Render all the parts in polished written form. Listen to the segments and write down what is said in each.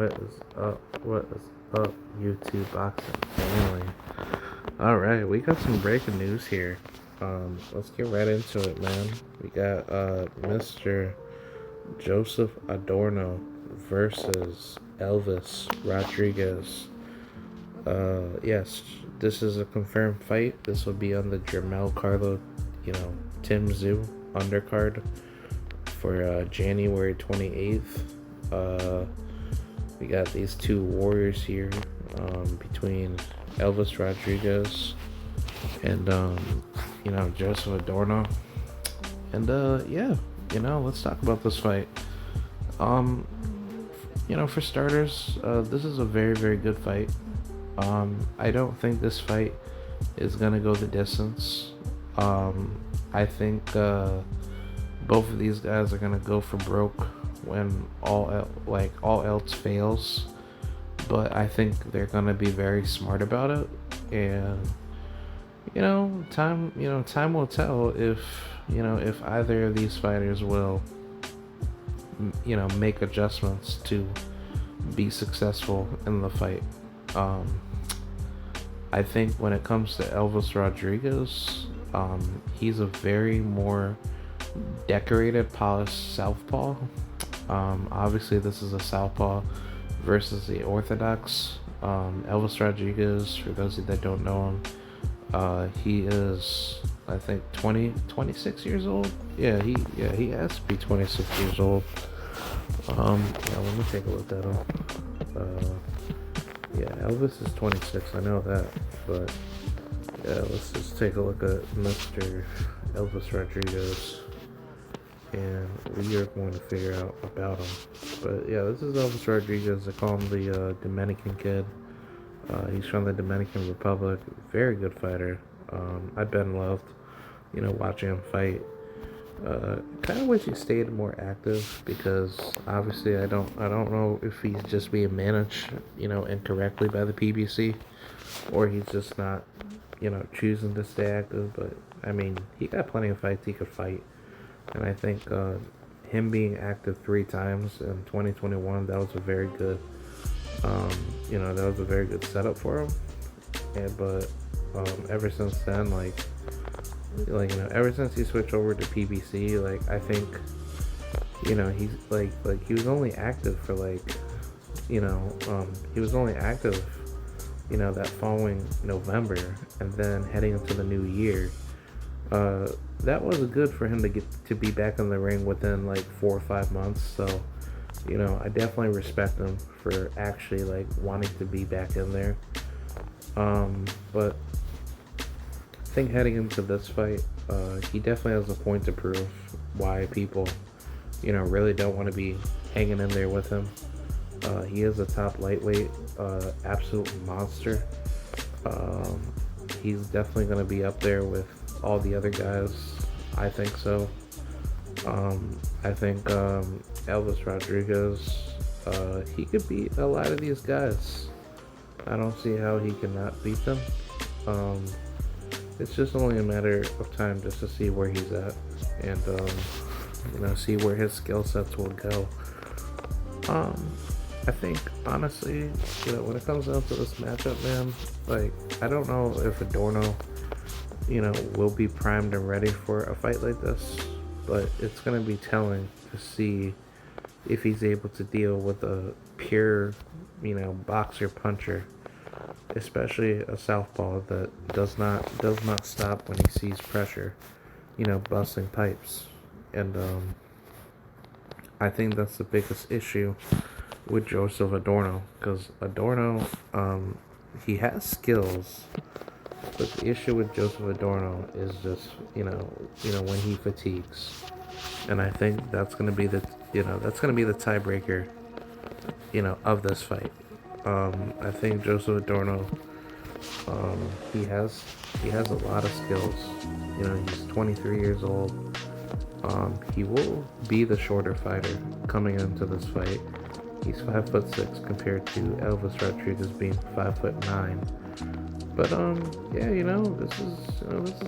What is up? What is up, YouTube boxing family? Alright, we got some breaking news here. Let's get right into it, man. We got Mr. Joseph Adorno versus Elvis Rodriguez. Yes, this is a confirmed fight. This will be on the Jermel Carlo, Tim Zoo undercard for January 28th. We got these two warriors here between Elvis Rodriguez and Joseph Adorno. And let's talk about this fight. For starters, this is a very, very good fight. I don't think this fight is gonna go the distance. I think both of these guys are gonna go for broke when all else fails. But I think they're gonna be very smart about it, and time will tell if either of these fighters will make adjustments to be successful in the fight. I think when it comes to Elvis Rodriguez, he's a very more decorated, polished southpaw. Obviously, this is a southpaw versus the orthodox. Elvis Rodriguez, for those that don't know him, he is, I think, 26 years old. Yeah, he has to be 26 years old. Let me take a look at him. Elvis is 26. I know that, but let's just take a look at Mr. Elvis Rodriguez, and we are going to figure out about him. But this is Elvis Rodriguez. They call him the Dominican Kid. He's from the Dominican Republic. Very good fighter. I've been loved, watching him fight. Kind of wish he stayed more active, because obviously I don't know if he's just being managed, incorrectly by the PBC, or he's just not, choosing to stay active. But I mean, he got plenty of fights he could fight, and I think him being active 3 times in 2021, that was a very good, that was a very good setup for him. But ever since then, ever since he switched over to PBC, I think, he's he was only active for he was only active, that following November, and then heading into the new year. That was good for him to get to be back in the ring within 4 or 5 months. So, I definitely respect him for actually wanting to be back in there. But I think heading into this fight, he definitely has a point to prove why people, really don't want to be hanging in there with him. He is a top lightweight, absolute monster. He's definitely going to be up there with all the other guys. I think so. I think Elvis Rodriguez, he could beat a lot of these guys. I don't see how he cannot beat them. It's just only a matter of time just to see where he's at, and see where his skill sets will go. I think honestly, when it comes down to this matchup, man, I don't know if Adorno, will be primed and ready for a fight like this, but it's gonna be telling to see if he's able to deal with a pure, boxer puncher, especially a southpaw that does not stop when he sees pressure, busting pipes. And I think that's the biggest issue with Joseph Adorno, because Adorno, he has skills, but the issue with Joseph Adorno is just when he fatigues, and I think that's gonna be the tiebreaker, of this fight. I think Joseph Adorno, he has a lot of skills. He's 23 years old. He will be the shorter fighter coming into this fight. He's 5'6" compared to Elvis Rodriguez being 5'9". But this is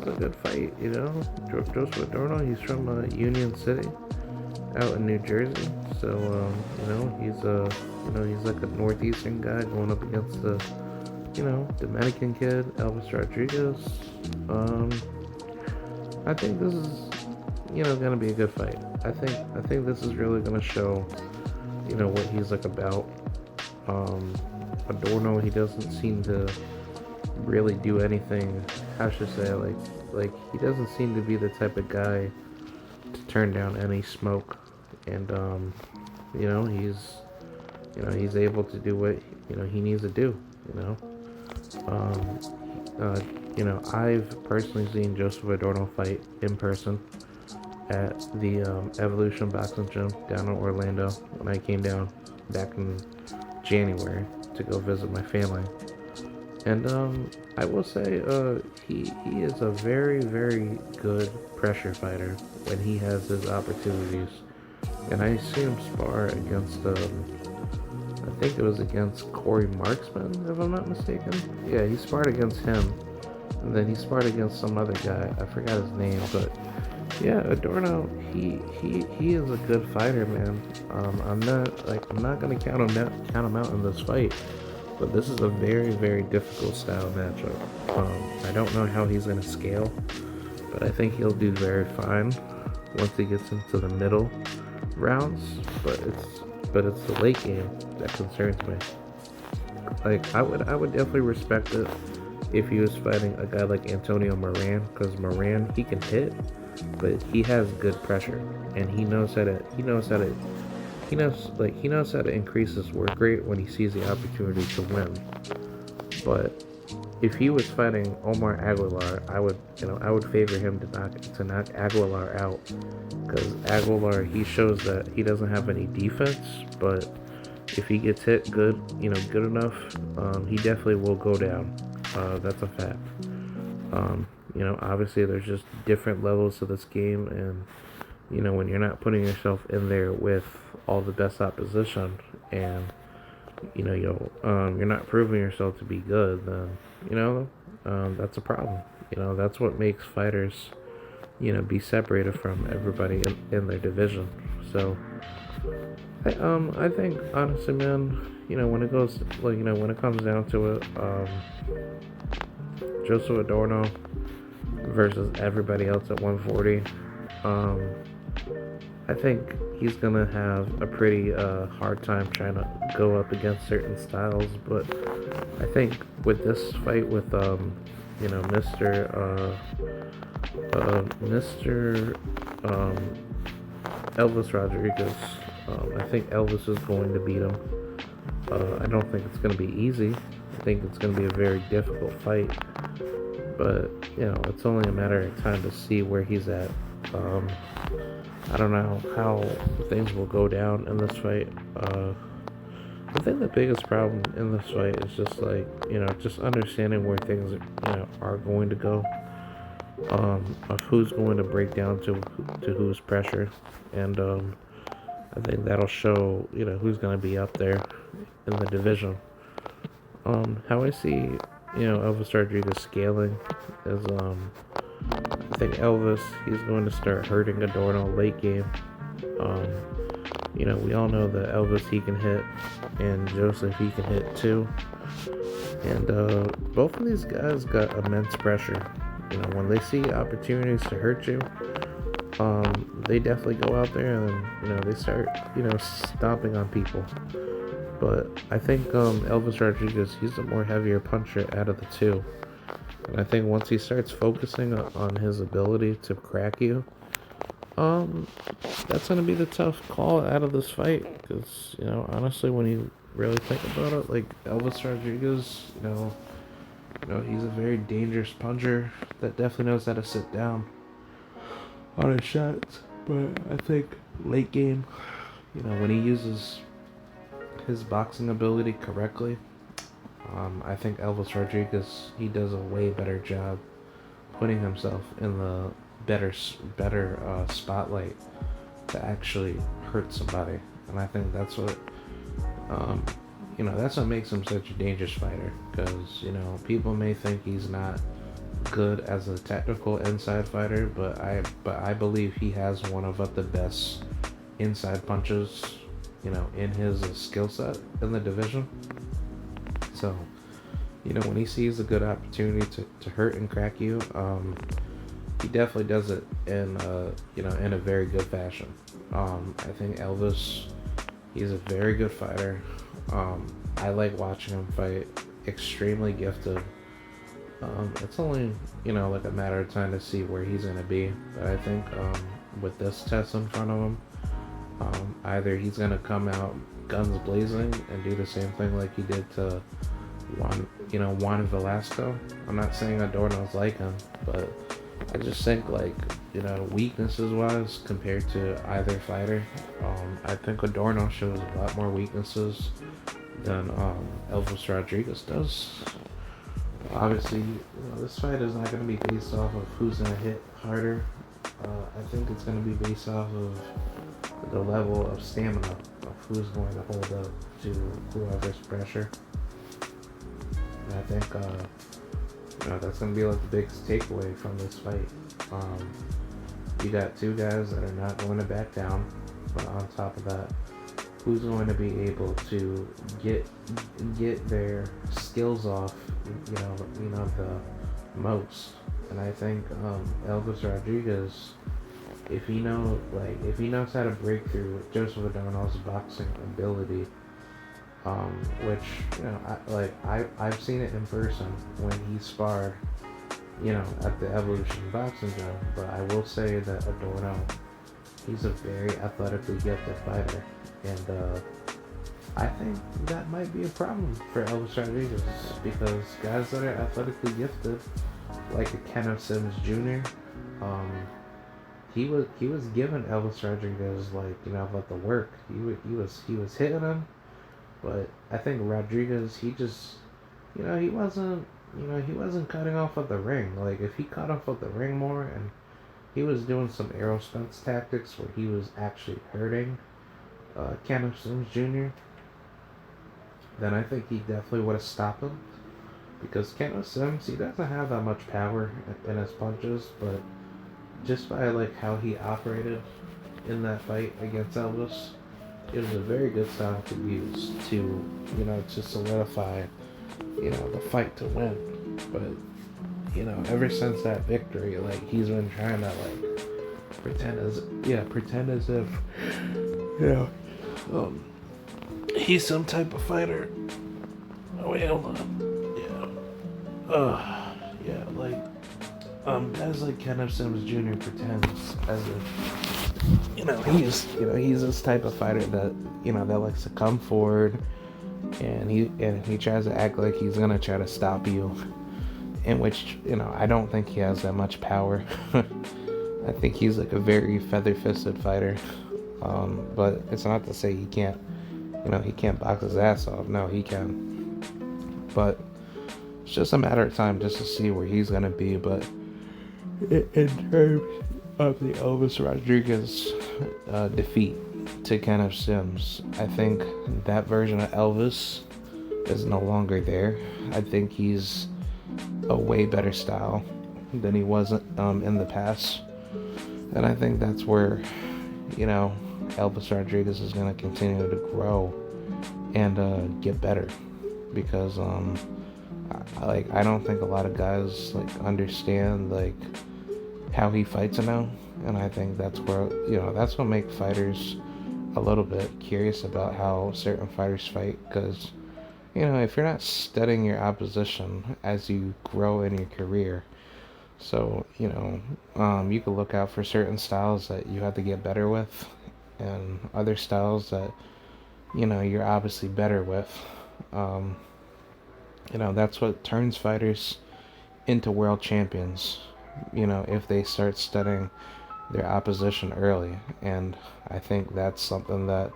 a good fight. Joseph Adorno, he's from Union City. out in New Jersey. So he's like a northeastern guy going up against the Dominican kid Elvis Rodriguez. Um, I think this is gonna be a good fight. I think this is really gonna show what he's like about. Um, Adorno, he doesn't seem to really do anything. How should I say, like he doesn't seem to be the type of guy to turn down any smoke, and he's able to do what he needs to do. You know, um, I've personally seen Joseph Adorno fight in person at the Evolution Boxing Gym down in Orlando when I came down back in January to go visit my family. And I will say he is a very, very good pressure fighter when he has his opportunities. And I see him spar against I think it was against Corey Marksman, if I'm not mistaken. Yeah, he sparred against him, and then he sparred against some other guy. I forgot his name, but yeah, Adorno, he is a good fighter, man. I'm not gonna count him out in this fight, but this is a very, very difficult style matchup. I don't know how he's gonna scale, but I think he'll do very fine once he gets into the middle rounds. But it's the late game that concerns me. Like I would definitely respect it if he was fighting a guy like Antonio Moran, because Moran, he can hit, but he has good pressure, and he knows how to increase his work rate when he sees the opportunity to win. But if he was fighting Omar Aguilar, I would favor him to knock Aguilar out, because Aguilar, he shows that he doesn't have any defense, but if he gets hit good enough, he definitely will go down. That's a fact. Obviously there's just different levels to this game, and when you're not putting yourself in there with all the best opposition, and you're not proving yourself to be good, then that's a problem. That's what makes fighters be separated from everybody in their division. So I think honestly, man, when it comes down to it, Joseph Adorno versus everybody else at 140, I think he's gonna have a pretty hard time trying to go up against certain styles. But I think with this fight with Mr. Elvis Rodriguez, I think Elvis is going to beat him. I don't think it's going to be easy. I think it's going to be a very difficult fight. But, it's only a matter of time to see where he's at. I don't know how things will go down in this fight. I think the biggest problem in this fight is just understanding where things, are going to go. Of who's going to break down to whose pressure. And, I think that'll show, who's going to be up there in the division. How I see, Elvis Rodriguez scaling is, I think Elvis, he's going to start hurting Adorno late game. We all know that Elvis, he can hit, and Joseph, he can hit too. And both of these guys got immense pressure. When they see opportunities to hurt you, they definitely go out there and they start stomping on people. But I think Elvis Rodriguez, he's a more heavier puncher out of the two. And I think once he starts focusing on his ability to crack you, that's going to be the tough call out of this fight. Because, honestly, when you really think about it, like Elvis Rodriguez, he's a very dangerous puncher that definitely knows how to sit down on his shots. But I think late game, when he uses his boxing ability correctly, I think Elvis Rodriguez, he does a way better job putting himself in the better spotlight to actually hurt somebody. And I think that's what that's what makes him such a dangerous fighter, because people may think he's not good as a technical inside fighter, but I believe he has one of the best inside punches, in his skill set in the division. So, when he sees a good opportunity to hurt and crack you, he definitely does it in a very good fashion. I think Elvis, he's a very good fighter. I like watching him fight. Extremely gifted. It's only like a matter of time to see where he's gonna be. But I think with this test in front of him, either he's gonna come out guns blazing and do the same thing like he did to Juan Velasco. I'm not saying Adorno's like him, but I just think weaknesses wise compared to either fighter, I think Adorno shows a lot more weaknesses than Elvis Rodriguez does. Obviously, this fight is not going to be based off of who's going to hit harder. I think it's going to be based off of the level of stamina of who's going to hold up to whoever's pressure. And I think that's going to be like the biggest takeaway from this fight. You got two guys that are not going to back down, but on top of that, who's going to be able to get their skills off, the most. And I think Elvis Rodriguez, if he knows how to break through with Joseph Adorno's boxing ability, which I've seen it in person when he sparred, at the Evolution Boxing Gym. But I will say that Adorno, he's a very athletically gifted fighter, and I think that might be a problem for Elvis Rodriguez, because guys that are athletically gifted, like a Kenneth Sims Jr., he was giving Elvis Rodriguez the work. He was hitting him, but I think Rodriguez, he just he wasn't cutting off of the ring. Like, if he cut off of the ring more and he was doing some aerospace tactics where he was actually hurting Kenneth Sims Jr., then I think he definitely would have stopped him. Because Kenneth Sims, he doesn't have that much power in his punches, but just by how he operated in that fight against Elvis, it was a very good style to use to solidify the fight to win. But ever since that victory, he's been trying to pretend as if he's some type of fighter. Oh wait, hold on. Guys like Kenneth Sims Jr. pretends as if he's this type of fighter that that likes to come forward, and he tries to act like he's gonna try to stop you, in which I don't think he has that much power. I think he's a very feather-fisted fighter, but it's not to say he can't box his ass off. No, he can, but it's just a matter of time just to see where he's gonna be. But in terms of the Elvis Rodriguez defeat to Kenneth Sims, I think that version of Elvis is no longer there. I think he's a way better style than he was in the past, and I think that's where Elvis Rodriguez is going to continue to grow and get better, because I don't think a lot of guys understand how he fights now, and I think that's where that's what makes fighters a little bit curious about how certain fighters fight, because if you're not studying your opposition as you grow in your career, so you can look out for certain styles that you have to get better with, and other styles that you're obviously better with. That's what turns fighters into world champions, if they start studying their opposition early. And I think that's something that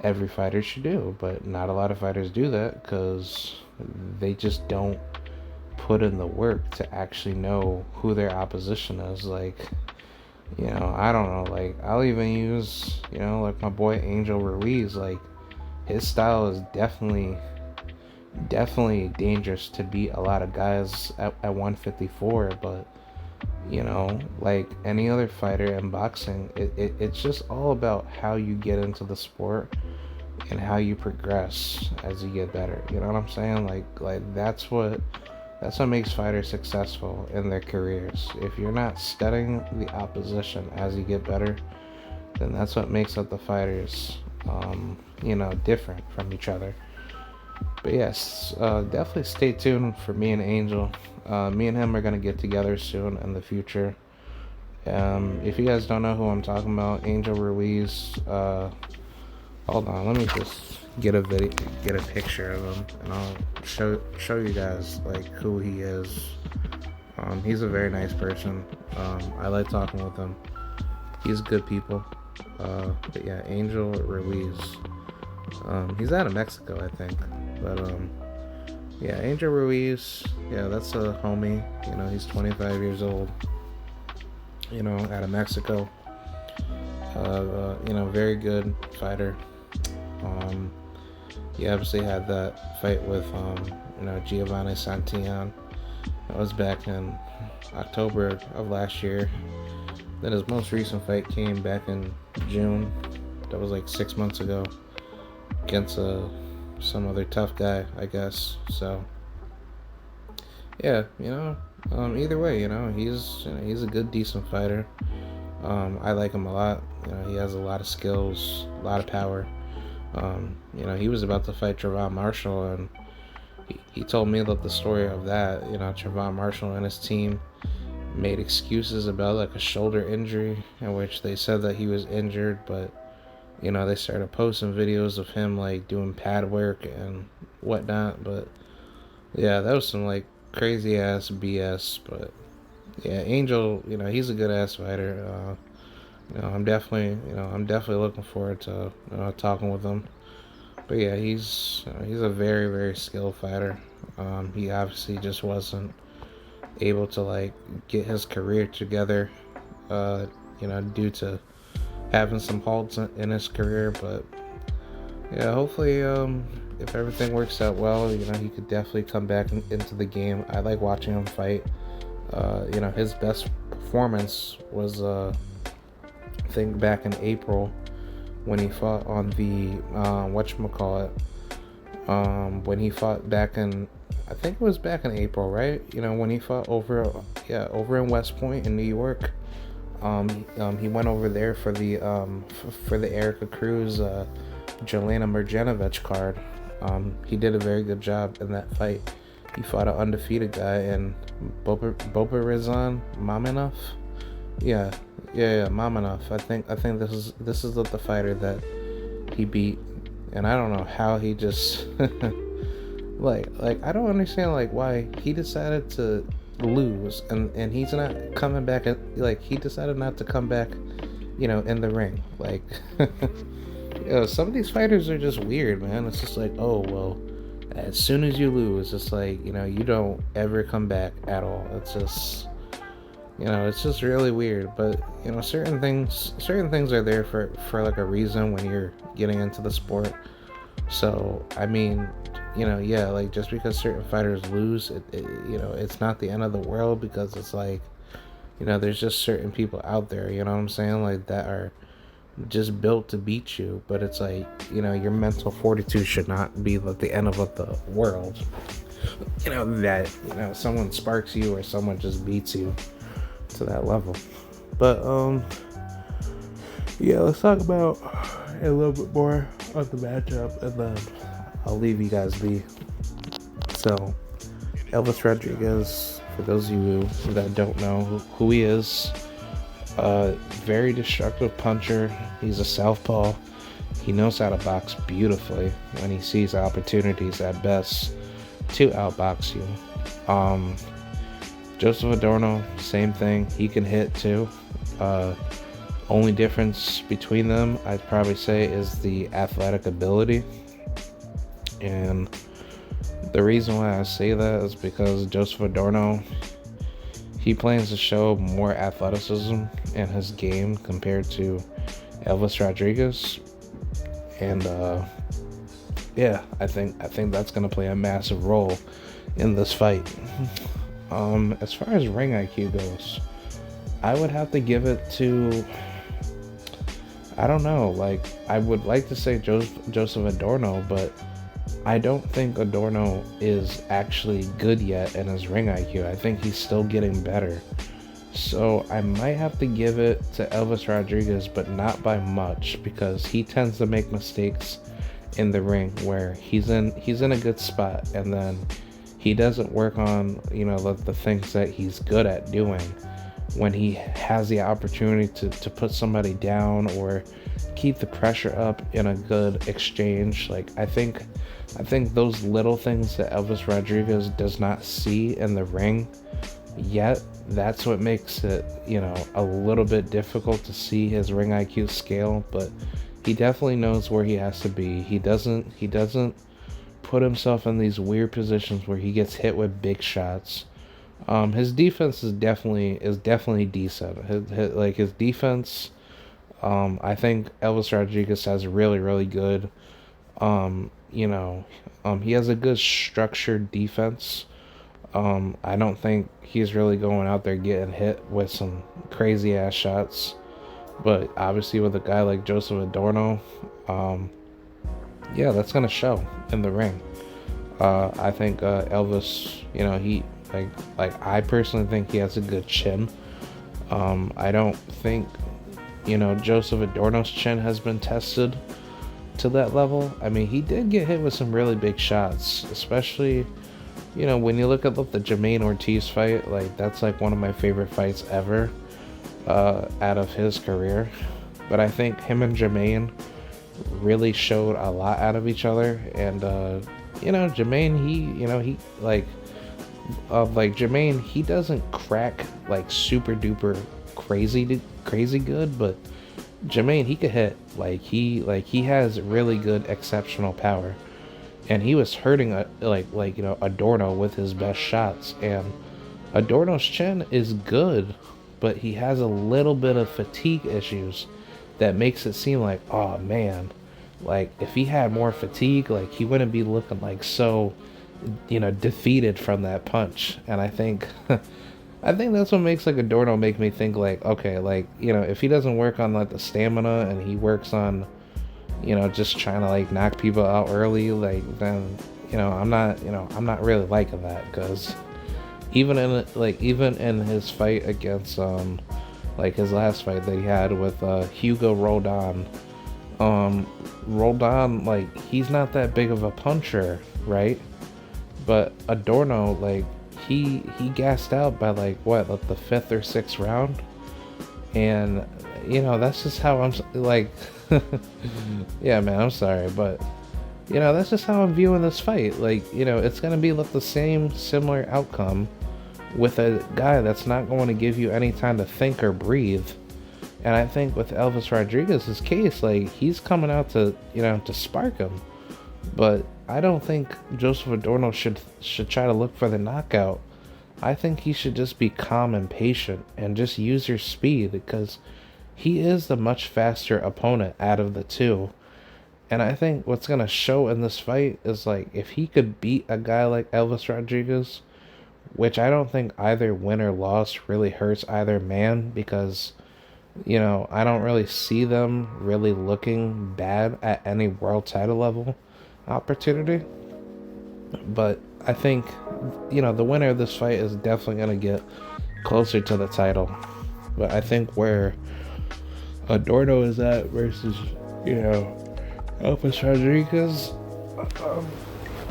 every fighter should do, but not a lot of fighters do that because they just don't put in the work to actually know who their opposition is. I don't know, I'll even use, my boy Angel Ruiz. His style is definitely dangerous to beat a lot of guys at 154, but Like any other fighter in boxing, it's just all about how you get into the sport and how you progress as you get better. You know what I'm saying? Like that's what makes fighters successful in their careers. If you're not studying the opposition as you get better, then that's what makes up the fighters, different from each other. But yes, definitely stay tuned for me and Angel. Me and him are gonna get together soon in the future. If you guys don't know who I'm talking about, Angel Ruiz. Hold on, let me just get a picture of him, and I'll show you guys like who he is. He's a very nice person. I like talking with him. He's good people. But yeah, Angel Ruiz. He's out of Mexico, I think. But yeah, Angel Ruiz. Yeah, that's a homie. He's 25 years old. Out of Mexico. Very good fighter. He obviously had that fight with Giovanni Santillan. That was back in October of last year. Then his most recent fight came back in June. That was like 6 months ago against some other tough guy, I guess. So yeah, either way, he's a good, decent fighter. I like him a lot. He has a lot of skills, a lot of power. He was about to fight Trevon Marshall, and he told me about the story of that. Trevon Marshall and his team made excuses about like a shoulder injury, in which they said that he was injured, but they started posting videos of him like doing pad work and whatnot. But yeah, that was some like crazy ass BS. But yeah, Angel, he's a good ass fighter. I'm definitely looking forward to talking with him. But yeah, he's a very, very skilled fighter. He obviously just wasn't able to like get his career together, due to having some halts in his career. But yeah, hopefully, if everything works out well, he could definitely come back into the game. I like watching him fight. His best performance was I think back in April when he fought on the whatchamacallit. When he fought back in, I think it was back in April, right? When he fought over in West Point in New York. He went over there for the Erica Cruz, Jelena Mrjanovic card. He did a very good job in that fight. He fought an undefeated guy in Bobarizan Mamanov. Yeah, Mamanov. I think this is the fighter that he beat, and I don't know how he just like I don't understand like why he decided to lose and he's not coming back like he decided not to come back in the ring. Like some of these fighters are just weird, man. It's just like, oh well, as soon as you lose, it's like you don't ever come back at all. It's just it's just really weird. But certain things are there for like a reason when you're getting into the sport. So I mean, yeah, like just because certain fighters lose, it's not the end of the world, because it's like, there's just certain people out there, what I'm saying, like that are just built to beat you. But it's like, your mental fortitude should not be like the end of the world. That someone sparks you or someone just beats you to that level. But yeah, let's talk about a little bit more of the matchup, and then I'll leave you guys be. So, Elvis Rodriguez, for those of you that don't know who he is, very destructive puncher. He's a southpaw. He knows how to box beautifully when he sees opportunities at best to outbox you. Joseph Adorno, same thing. He can hit too. Only difference between them, I'd probably say, is the athletic ability. And the reason why I say that is because Joseph Adorno, he plans to show more athleticism in his game compared to Elvis Rodriguez. And yeah, I think that's gonna play a massive role in this fight. As far as ring IQ goes, I would have to give it to, I don't know, like, I would like to say Joseph Adorno, but I don't think Adorno is actually good yet in his ring IQ. I think he's still getting better. So I might have to give it to Elvis Rodriguez, but not by much, because he tends to make mistakes in the ring where he's in a good spot, and then he doesn't work on, the things that he's good at doing when he has the opportunity to put somebody down or keep the pressure up in a good exchange. Like, I think those little things that Elvis Rodriguez does not see in the ring yet, that's what makes it, a little bit difficult to see his ring IQ scale. But he definitely knows where he has to be. He doesn't put himself in these weird positions where he gets hit with big shots. His defense is definitely decent. His defense. I think Elvis Rodriguez has really, really good. He has a good structured defense. I don't think he's really going out there getting hit with some crazy ass shots. But obviously, with a guy like Joseph Adorno, yeah, that's gonna show in the ring. I think Elvis, he I personally think he has a good chin. I don't think Joseph Adorno's chin has been tested to that level. I mean, he did get hit with some really big shots, especially when you look at the Jermaine Ortiz fight. Like, that's like one of my favorite fights ever out of his career. But I think him and Jermaine really showed a lot out of each other. And Jermaine, Jermaine, he doesn't crack like super duper crazy good, but Jermaine, he could hit. He has really good exceptional power, and he was hurting Adorno with his best shots. And Adorno's chin is good, but he has a little bit of fatigue issues that makes it seem like, oh man, like if he had more fatigue, like he wouldn't be looking like so defeated from that punch. And I think I think that's what makes like Adorno make me think like, okay, like, if he doesn't work on like the stamina and he works on, just trying to like knock people out early, like, then, I'm not really liking that. Because even in his fight against his last fight that he had with Hugo Roldan, Roldan, like, he's not that big of a puncher, right? But Adorno, like, he gassed out by like the fifth or sixth round. And that's just how I'm like yeah, man, I'm sorry, but that's just how I'm viewing this fight. Like, it's gonna be like the same similar outcome with a guy that's not going to give you any time to think or breathe. And I think with Elvis Rodriguez's case, like, he's coming out to to spark him. But I don't think Joseph Adorno should try to look for the knockout. I think he should just be calm and patient and just use your speed, because he is the much faster opponent out of the two. And I think what's going to show in this fight is, like, if he could beat a guy like Elvis Rodriguez, which I don't think either win or loss really hurts either man, because, I don't really see them really looking bad at any world title level opportunity. But I think, the winner of this fight is definitely going to get closer to the title. But I think where Adorno is at versus, Elvis Rodriguez,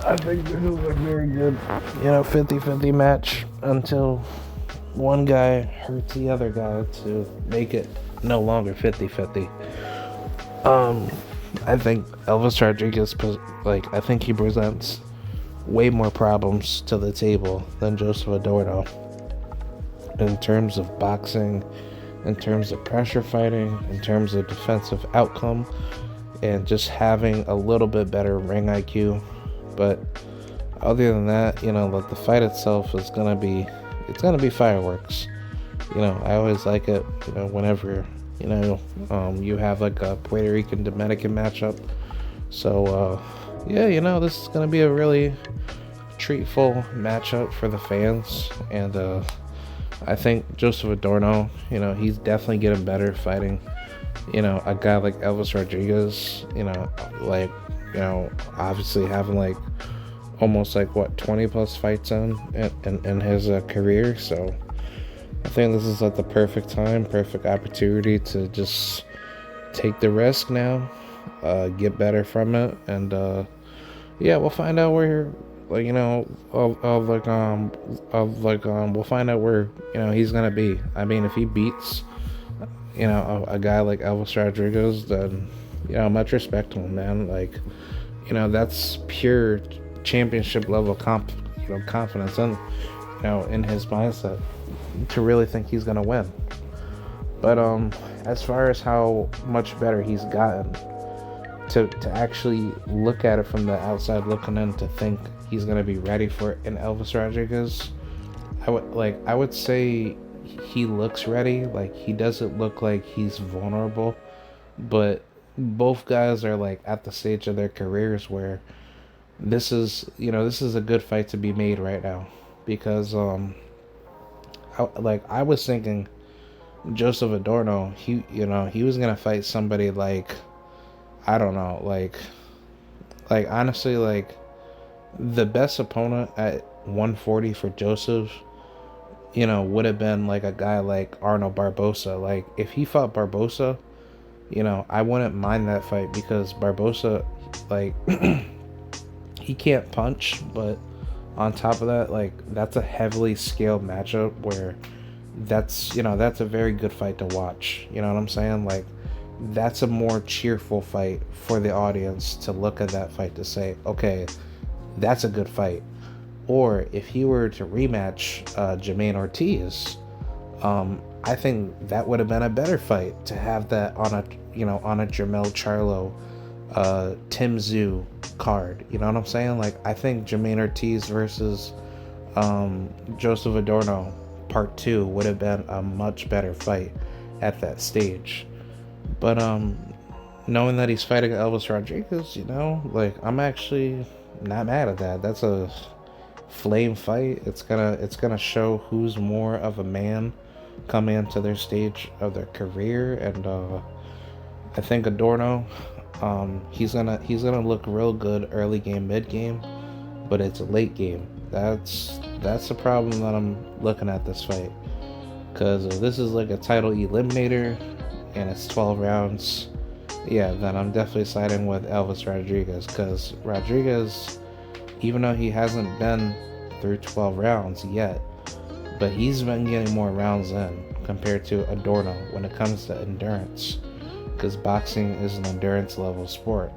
I think this is a very good, 50-50 match until one guy hurts the other guy to make it no longer 50-50. I think Elvis Rodriguez, I think he presents way more problems to the table than Joseph Adorno in terms of boxing, in terms of pressure fighting, in terms of defensive outcome, and just having a little bit better ring IQ. But other than that, like, the fight itself is gonna be fireworks. I always like it, whenever you have like a Puerto Rican Dominican matchup. So this is gonna be a really treatful matchup for the fans, and I think Joseph Adorno, he's definitely getting better fighting. A guy like Elvis Rodriguez, like, obviously having like almost like what 20 plus fights in his career. So I think this is like the perfect time, perfect opportunity to just take the risk now, get better from it, and yeah, we'll find out where, like we'll find out where he's gonna be. I mean, if he beats a guy like Elvis Rodriguez, then much respect to him, man. Like, that's pure championship level confidence in in his mindset to really think he's gonna win. But as far as how much better he's gotten, to actually look at it from the outside looking in, to think he's gonna be ready for an Elvis Rodriguez, I would say he looks ready. Like, he doesn't look like he's vulnerable, but both guys are like at the stage of their careers where this is a good fight to be made right now, because I was thinking Joseph Adorno, he was gonna fight somebody like, I don't know, like honestly, like the best opponent at 140 for Joseph, would have been like a guy like Arnold Barbosa. Like, if he fought Barbosa, I wouldn't mind that fight, because Barbosa, like, he can't punch, but on top of that, like, that's a heavily scaled matchup where that's a very good fight to watch. You know what I'm saying? Like, that's a more cheerful fight for the audience to look at that fight to say, okay, that's a good fight. Or if he were to rematch Jermaine Ortiz, I think that would have been a better fight to have that on a Jermell Charlo, Tim Tszyu card. You know what I'm saying? Like, I think Jermaine Ortiz versus Joseph Adorno Part 2 would have been a much better fight at that stage. But knowing that he's fighting Elvis Rodriguez, like, I'm actually not mad at that. That's a flame fight. It's gonna show who's more of a man coming into their stage of their career, and I think Adorno, he's gonna look real good early game, mid game, but it's a late game. That's the problem that I'm looking at this fight, because if this is like a title eliminator and it's 12 rounds, yeah, then I'm definitely siding with Elvis Rodriguez, because Rodriguez, even though he hasn't been through 12 rounds yet, but he's been getting more rounds in compared to Adorno when it comes to endurance, because boxing is an endurance level sport.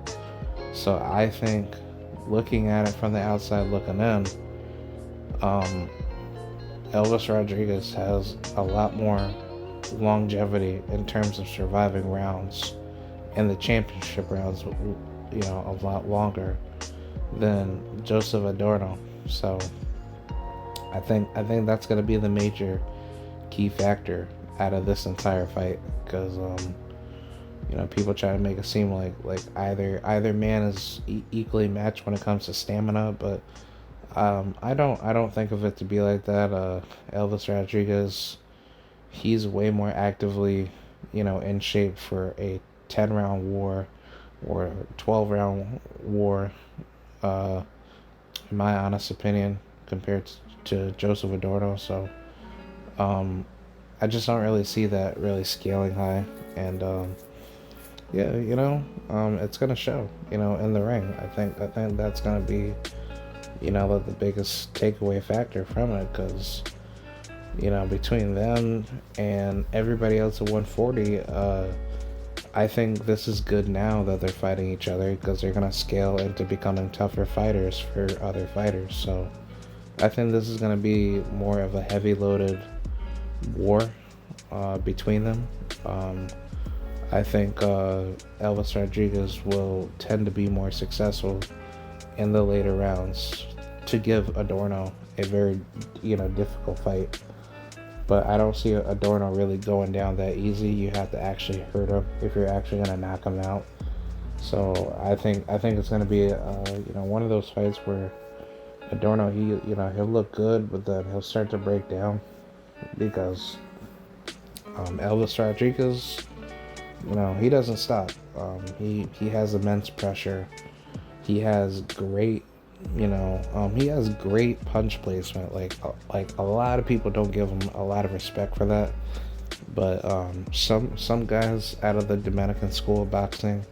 So I think, looking at it from the outside looking in, Elvis Rodriguez has a lot more longevity in terms of surviving rounds, and the championship rounds, a lot longer than Joseph Adorno. So I think that's going to be the major key factor out of this entire fight, because people try to make it seem like either man is equally matched when it comes to stamina, but I don't think of it to be like that. Elvis Rodriguez, he's way more actively in shape for a 10-round war or a 12-round war, in my honest opinion, compared to Joseph Adorno. So I just don't really see that really scaling high, and yeah, it's gonna show in the ring. I think that's gonna be the biggest takeaway factor from it, because between them and everybody else at 140, I think this is good now that they're fighting each other, because they're gonna scale into becoming tougher fighters for other fighters. So I think this is gonna be more of a heavy loaded war between them. I think Elvis Rodriguez will tend to be more successful in the later rounds to give Adorno a very difficult fight. But I don't see Adorno really going down that easy. You have to actually hurt him if you're actually gonna knock him out. So I think it's gonna be one of those fights where Adorno, he'll look good, but then he'll start to break down. because Elvis Rodriguez, he doesn't stop. He has immense pressure. He has great, he has great punch placement. Like a lot of people don't give him a lot of respect for that. But some guys out of the Dominican school of boxing,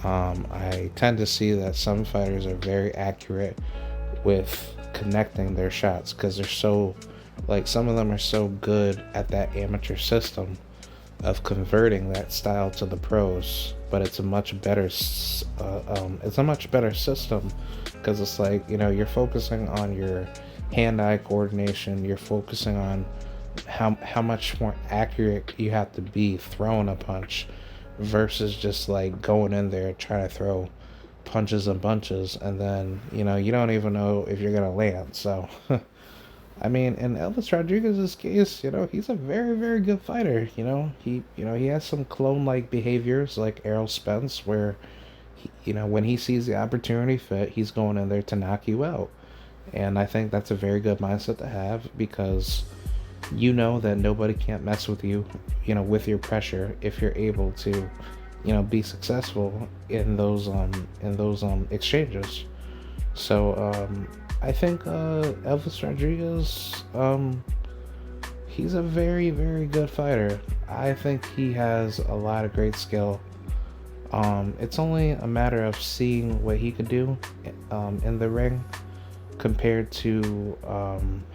I tend to see that some fighters are very accurate with connecting their shots because they're so, like, some of them are so good at that amateur system of converting that style to the pros. But it's a much better system because it's like, you're focusing on your hand-eye coordination. You're focusing on how much more accurate you have to be throwing a punch versus just like going in there trying to throw punches and bunches, and then you don't even know if you're gonna land. So I mean, in Elvis Rodriguez's case, he's a very, very good fighter. He has some clone-like behaviors like Errol Spence, where when he sees the opportunity fit, he's going in there to knock you out. And I think that's a very good mindset to have, because that nobody can't mess with you, with your pressure, if you're able to, be successful in those exchanges. So I think Elvis Rodriguez, he's a very, very good fighter. I think he has a lot of great skill. It's only a matter of seeing what he could do in the ring, compared to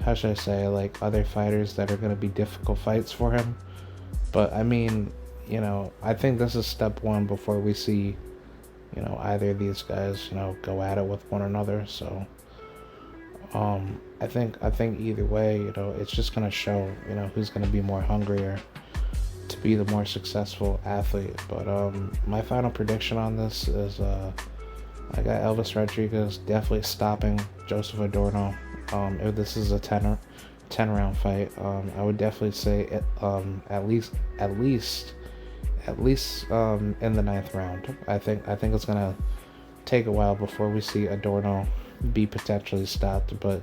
how should I say, like, other fighters that are going to be difficult fights for him. But I mean, I think this is step one before we see either of these guys go at it with one another. So I think either way, it's just going to show who's going to be more hungrier to be the more successful athlete. But my final prediction on this is I got Elvis Rodriguez definitely stopping Joseph Adorno. If this is a 10 round fight, I would definitely say at least in the 9th round. I think it's gonna take a while before we see Adorno be potentially stopped, but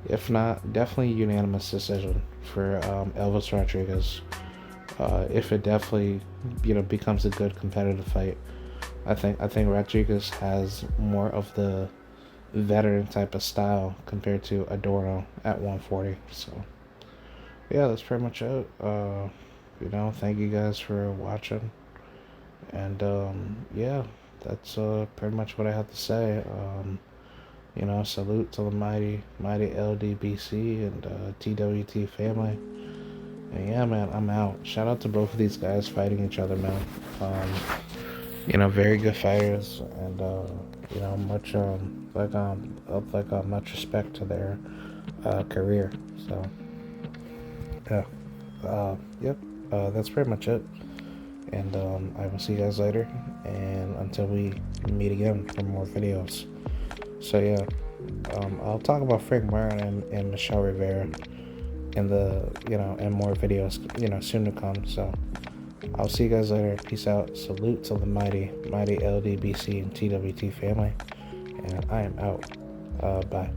if not, definitely unanimous decision for Elvis Rodriguez. If it definitely becomes a good competitive fight, I think Rodriguez has more of the veteran type of style compared to Adorno at 140. So yeah, that's pretty much it. Thank you guys for watching, and yeah, that's pretty much what I have to say. Salute to the mighty LDBC and TWT family. And yeah, man, I'm out. Shout out to both of these guys fighting each other, man. Very good fighters, and much much respect to their career. So yeah, yep. That's pretty much it. And I will see you guys later, and until we meet again for more videos. So yeah, I'll talk about Frank Martin and Michelle Rivera in the and more videos soon to come. So I'll see you guys later. Peace out. Salute to the mighty LDBC and TWT family, and I am out. Bye.